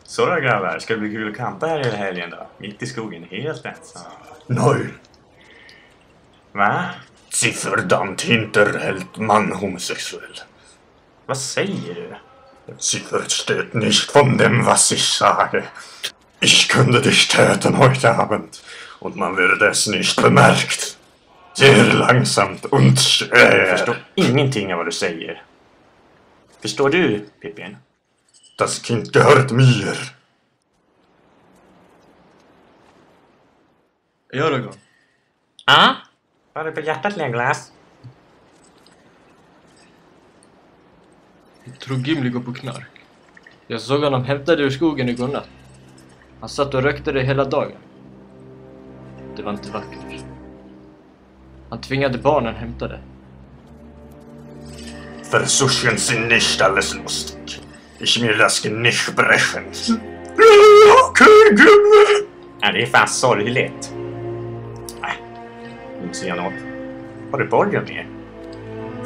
Så då grabbar, ska det bli kul att campa här hela helgen då? Mitt i skogen, helt ensam. Nej, Va? sie verdammt hinterhält Mann homosexuell. Vad säger du? Sie versteht nicht von dem, was ich sage. Ich könnte dich töten heute Abend und man würde es nicht bemerkt. Sehr langsamt und schwer. Jag förstår ingenting av vad du säger. Förstår du, Pippin? Das Kind gehört mir. Aragorn. Ja? Vad har du på hjärtat, Legolas? Jag tror Gimli går på knark. Jag såg honom hämta det ur skogen igår natt. Han satt och rökte det hela dagen. Det var inte vackert. Han tvingade barnen hämta det. Versuchen Sie nicht alles lustig. Ich mir das Genick brechen. Okej, Gimli. Ja, det är fan sorgligt. Nej, inte säga något. Har du borgen med?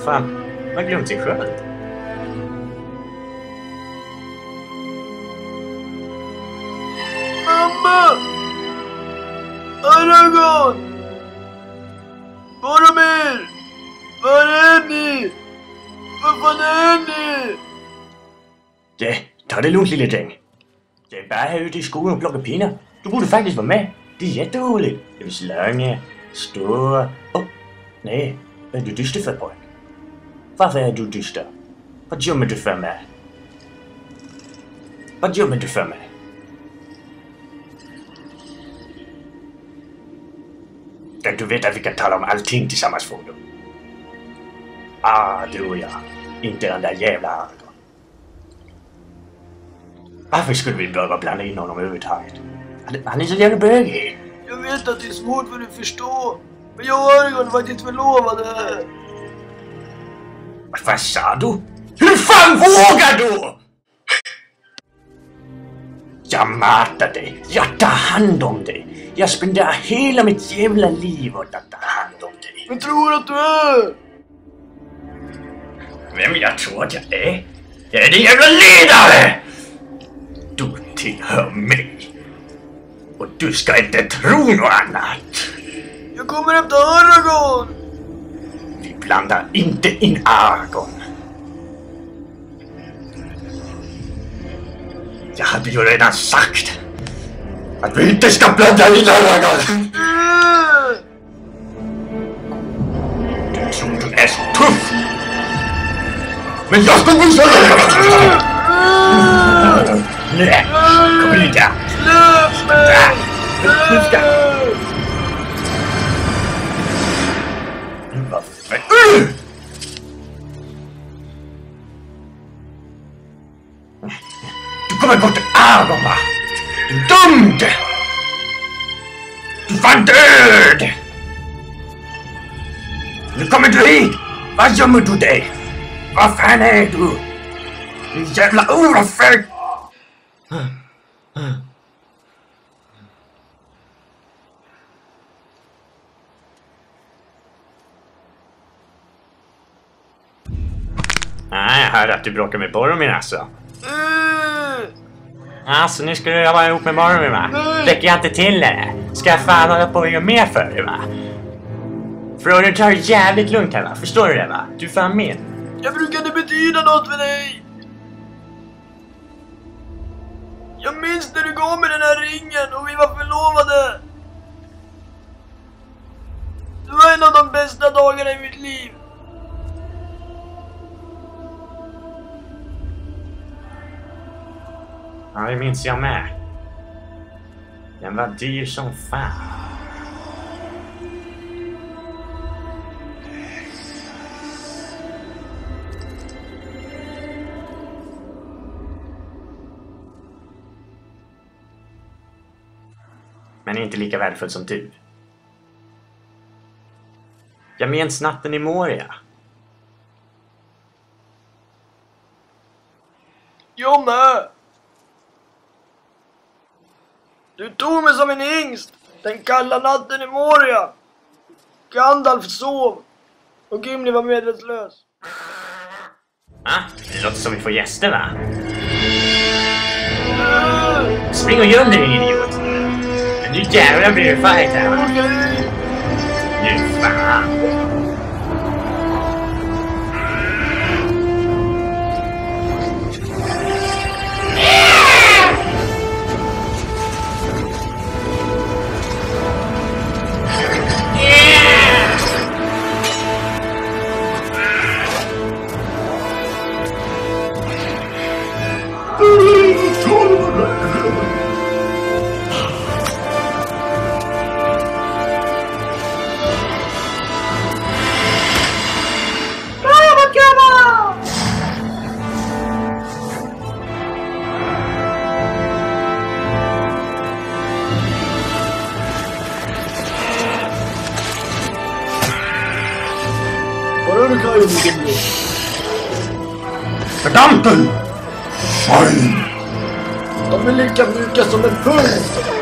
Fan, jag har glömt sin sköld. Mamma! Aragorn! Boromir! Var är ni? Var fan är ni? Ja, ta det lugnt, lille dreng. Jag är bara här ute i skogen och plockar pinnar. Du borde faktiskt vara med. Det är jätteroligt. Det är slange, stora... Nej, vad är du dyster för, pojk? Varför är du dyster? Vad gömmer du för mig? Vad gömmer du för mig? Du vet att vi kan tala om allting tillsammans, Frodo. Du och jag. Inte den där jävla Aragorn. Varför skulle vi behöva blanda in honom överhuvudtaget? Han är så jävla bögig. Jag vet att det är svårt för dig att förstå. Men jag och Aragorn var inte förlovade. Vad sa du? Hur fan vågar du? Jag matar dig. Jag tar hand om dig. Jag spenderar hela mitt jävla liv åt att ta hand om dig. Men tror att du är? Vem jag tror att jag är? Jag är din jävla ledare! Du tillhör mig. Och du ska inte tro något annat. Jag kommer efter Aragorn! Vi blandar inte in Aragorn. Jag hade ju redan sagt att vi inte ska blanda in Aragorn. Du tror du är så tuff. Men jag ska visa dig! Nej, kom hit här! Släpp mig! Du ska... Varför? Du kommer gå till Aragorn, va? Du är dömd! Du är fan död! Nu kommer du hit! Vad gömmer du dig? Vad fan är du? Din jävla orafög! Nej, jag hörde att du bråkar med Boromir alltså. Alltså, nu ska du vara ihop med Boromir, va? Räcker jag inte till det? Ska jag fan hålla på och göra mer för dig, va? Frodo, tar det jävligt lugnt här, va? Förstår du det, va? Du är fan min. Jag brukar inte betyda något för dig. Jag minns när du gav mig den här ringen och vi var förlovade. Det var en av de bästa dagarna i mitt liv. Ja, det minns jag med. Den var dyr som fan. Men inte lika värdefull som du. Jag minns natten i Moria. Jag med. Du tog mig som en hingst den kalla natten i Moria. Gandalf sov och Gimli var medvetslös. Det låter som vi får gäster, va? Spring och göm dig, din idiot. Men nu jävlar blir det fight här, va? Nu fan. Verdammten! Schwein! De är lika mjuka som en pung!